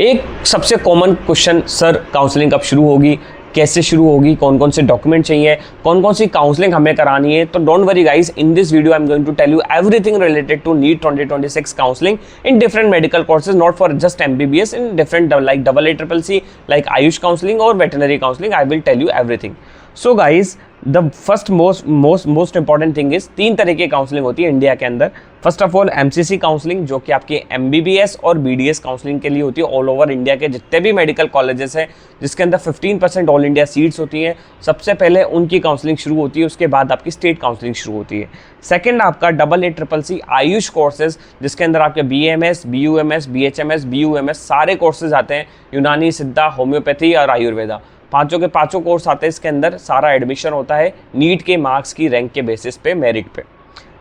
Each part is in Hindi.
एक सबसे कॉमन क्वेश्चन, सर काउंसलिंग कब शुरू होगी, कैसे शुरू होगी, कौन कौन से डॉक्यूमेंट चाहिए, कौन कौन सी काउंसलिंग हमें करानी है। तो don't worry guys, in this video I am going to tell you everything related to NEET 2026 counselling in different medical courses, not for just MBBS, in different like AACCC, like AYUSH counselling और veterinary counselling. I will tell you everything. So guys, the first most important thing is, 3 तरह की काउंसलिंग होती है इंडिया के अंदर। First of all MCC counselling, जो कि आपके MBBS और BDS काउंसलिंग के लिए होती है। ऑल ओवर इंडिया के जितने भी मेडिकल कॉलेजेस हैं जिसके अंदर 15% ऑल इंडिया सीट्स होती हैं, सबसे पहले उनकी काउंसलिंग शुरू होती है, उसके बाद आपकी स्टेट काउंसलिंग शुरू होती है। सेकंड आपका AACCC आयुष कोर्सेज, जिसके अंदर आपके BAMS, BUMS, BHMS, BUMS सारे कोर्सेज आते हैं, यूनानी, सिद्धा, होम्योपैथी और आयुर्वेदा। पांचों के पांचों कोर्स आते हैं। इसके अंदर सारा एडमिशन होता है नीट के मार्क्स की रैंक के बेसिस पे, मेरिट पे।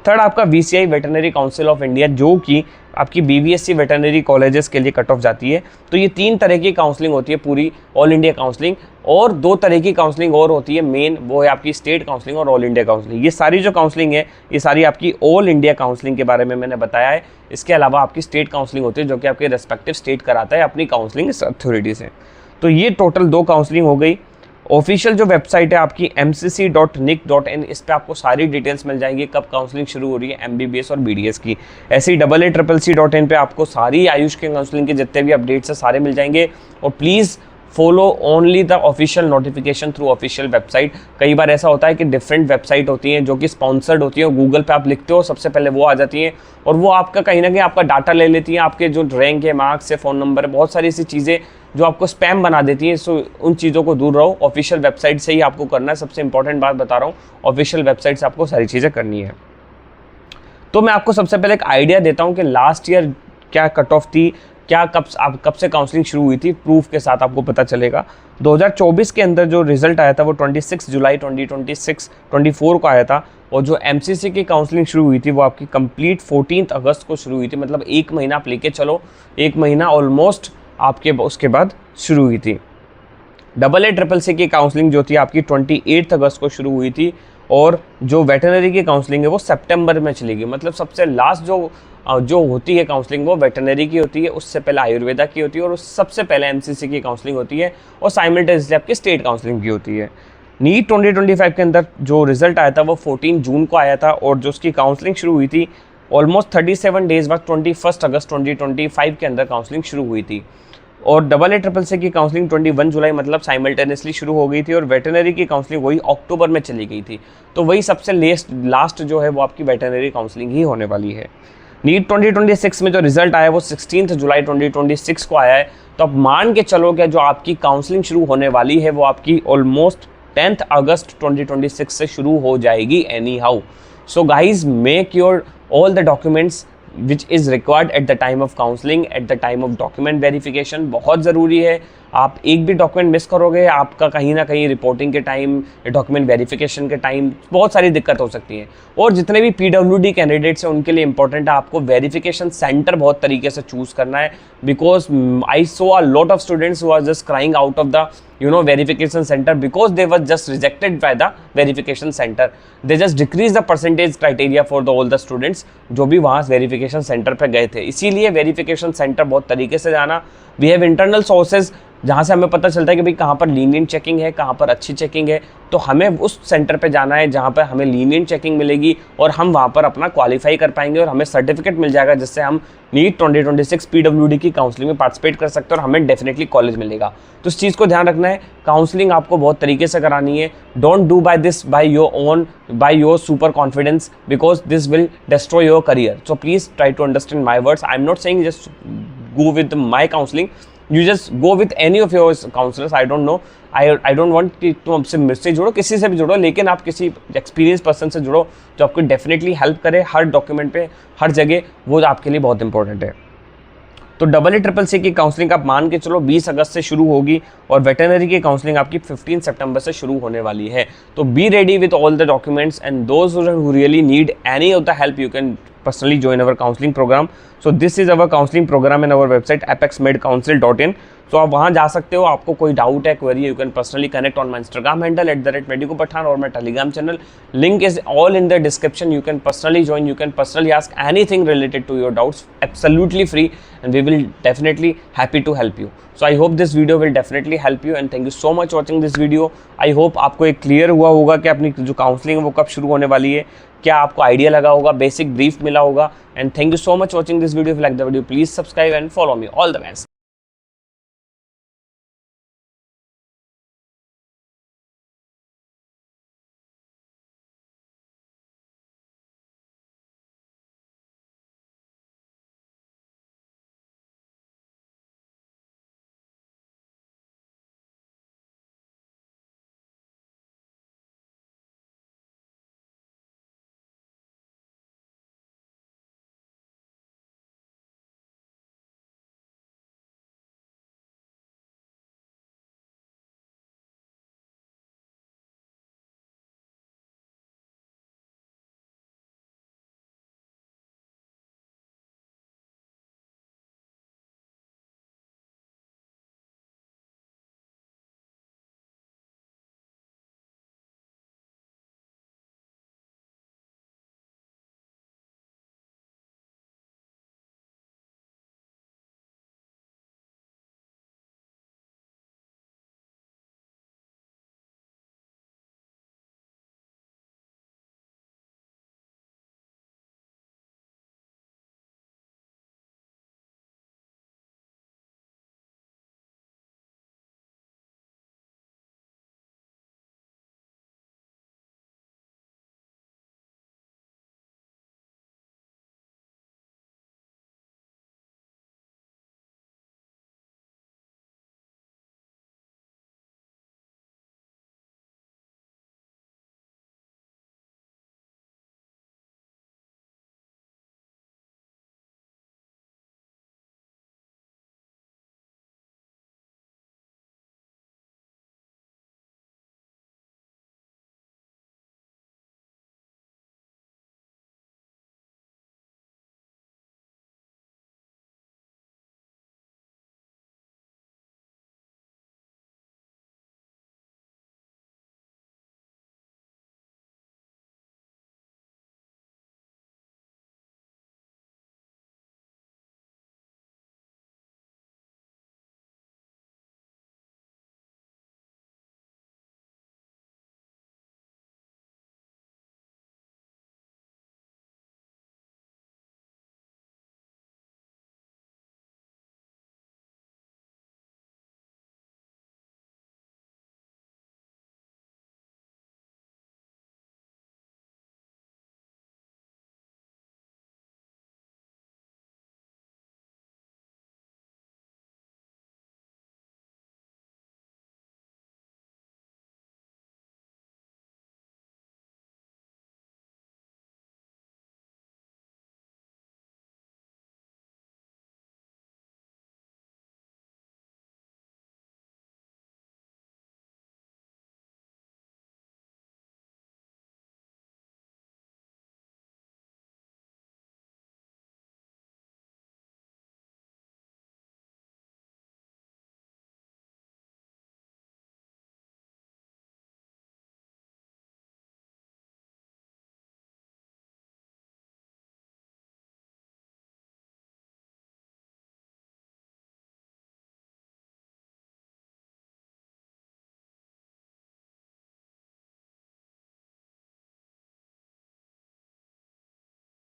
थर्ड आपका VCI veterinary council of India, जो कि आपकी BVSC वेटरनरी कॉलेजेस के लिए कट ऑफ जाती है। तो ये 3 तरह की काउंसलिंग होती है पूरी ऑल इंडिया काउंसलिंग, और 2 तरह की काउंसलिंग और होती है मेन, वो है आपकी स्टेट काउंसलिंग और ऑल इंडिया काउंसलिंग। ये सारी जो काउंसलिंग है ये सारी आपकी ऑल इंडिया काउंसलिंग के बारे में मैंने बताया है। इसके अलावा आपकी स्टेट काउंसलिंग होती है, जो कि आपके रेस्पेक्टिव स्टेट कराता है अपनी काउंसलिंग अथॉरिटी से। तो ये टोटल 2 काउंसलिंग हो गई। ऑफिशियल जो वेबसाइट है आपकी mcc.nic.in, इस पर आपको सारी डिटेल्स मिल जाएंगी कब काउंसलिंग शुरू हो रही है MBBS और BDS की। ऐसे ही AACCC.in पे आपको सारी आयुष के काउंसलिंग के जितने भी अपडेट्स है सारे मिल जाएंगे। और please follow only the official notification through official website. कई बार ऐसा होता है कि डिफरेंट वेबसाइट होती हैं जो कि स्पॉन्सर्ड होती है, गूगल पे आप लिखते हो सबसे पहले वो आ जाती हैं, और वो आपका कहीं ना कहीं आपका डाटा ले लेती हैं, आपके जो रैंक है, मार्क्स है, फ़ोन नंबर है, बहुत सारी ऐसी चीज़ें जो आपको स्पैम बना देती हैं। सो उन चीज़ों को दूर रहो, ऑफिशियल वेबसाइट से ही आपको करना है। सबसे इंपॉर्टेंट बात बता रहा हूँ, ऑफिशियल वेबसाइट से आपको सारी चीज़ें करनी है। तो मैं आपको सबसे पहले एक आइडिया देता हूँ कि लास्ट ईयर क्या कट ऑफ थी, क्या कब से काउंसलिंग शुरू हुई थी, प्रूफ के साथ आपको पता चलेगा। 2024 के अंदर जो रिजल्ट आया था वो 26 जुलाई 2024 को आया था, और जो MCC की काउंसलिंग शुरू हुई थी वो आपकी कंप्लीट 14 अगस्त को शुरू हुई थी। मतलब 1 महीना आप लेके चलो, 1 महीना ऑलमोस्ट आपके उसके बाद शुरू हुई थी। AACCC की काउंसलिंग जो थी आपकी 28 अगस्त को शुरू हुई थी, और जो वेटरनरी की काउंसलिंग है वो सितंबर में चलेगी। मतलब सबसे लास्ट जो होती है काउंसलिंग वो वेटरनरी की होती है, उससे पहले आयुर्वेदा की होती है, और सबसे पहले MCC की काउंसलिंग होती है, और साइमल्टेनियसली आपकी स्टेट काउंसलिंग की होती है। नीट 2025 के अंदर जो रिजल्ट आया था वो 14 जून को आया था, और जो उसकी काउंसलिंग शुरू हुई थी ऑलमोस्ट 37 डेज बाद 21 अगस्त 2025 के अंदर काउंसलिंग शुरू हुई थी। और AACCC की काउंसलिंग 21 जुलाई मतलब साइमल्टेनियसली शुरू हो गई थी, और वेटरनरी की काउंसलिंग वही अक्टूबर में चली गई थी। तो वही सबसे लास्ट जो है वो आपकी वेटरनरी काउंसलिंग ही होने वाली है। नीट 2026 में जो रिजल्ट आया वो 16 जुलाई 2026 को आया है। तो अब मान के चलो कि जो आपकी काउंसलिंग शुरू होने वाली है वो आपकी ऑलमोस्ट 10 अगस्त 2026 से शुरू हो जाएगी any how. So guys, make your all the documents which is required at the time of counseling, at the time of document verification। बहुत ज़रूरी है। आप एक भी डॉक्यूमेंट मिस करोगे, आपका कहीं ना कहीं रिपोर्टिंग के टाइम, डॉक्यूमेंट वेरिफिकेशन के टाइम बहुत सारी दिक्कत हो सकती है। और जितने भी PWD कैंडिडेट्स हैं उनके लिए इंपॉर्टेंट है आपको वेरिफिकेशन सेंटर बहुत तरीके से चूज़ करना है, because I saw a lot of students who are just crying out of the verification center because they were just rejected by the verification center. They just decrease the percentage criteria for all the students जो भी वहाँ वेरिफिकेशन सेंटर पे गए थे। इसीलिए वेरिफिकेशन सेंटर बहुत तरीके से जाना। वी हैव इंटरनल सोर्सेज जहाँ से हमें पता चलता है कि भाई कहाँ पर लीनियंट चेकिंग है, कहाँ पर अच्छी चेकिंग है। तो हमें उस सेंटर पे जाना है जहाँ पर हमें लीनियंट चेकिंग मिलेगी, और हम वहाँ पर अपना क्वालिफाई कर पाएंगे, और हमें सर्टिफिकेट मिल जाएगा जिससे हम नीट 2026 PWD की काउंसलिंग में पार्टिसिपेट कर सकते हैं, और हमें डेफिनेटली कॉलेज मिलेगा। तो इस चीज़ को ध्यान रखना है। काउंसलिंग आपको बहुत तरीके से करानी है। Don't do by your super confidence, because this will destroy your career. So please try to understand my words. I am not saying just go with my counselling, you just go with any of your counselors। I don't know, I don't want कि तुम हमसे मुझसे जुड़ो, किसी से भी जुड़ो, लेकिन आप किसी एक्सपीरियंस पर्सन से जुड़ो जो आपको डेफिनेटली हेल्प करे हर डॉक्यूमेंट पे, हर जगह। वो आपके लिए बहुत इंपॉर्टेंट है। तो AACCC की काउंसलिंग आप मान के चलो 20 अगस्त से शुरू होगी, और वेटरनरी की काउंसलिंग आपकी 15 सितंबर से शुरू होने वाली है। तो be ready with all the documents, and those who really need any of the help you can personally join our counseling program. So this is our counseling program in our website apexmedcounsel.in। तो आप वहाँ जा सकते हो, आपको कोई डाउट है, query, you can personally connect on my Instagram handle @medicopathan, और my Telegram channel link is all in the description. You can personally join, you can personally ask anything related to your doubts, absolutely free. and we will definitely happy to help you. So I hope this video will definitely help you and thank you so much watching this video. I hope आपको एक क्लियर हुआ होगा कि अपनी जो काउंसलिंग है वो कब शुरू होने वाली है, क्या आपको आइडिया लगा होगा, बेसिक ब्रीफ मिला होगा. And thank you so much watching this video. If you like the video please subscribe and follow me. All the best.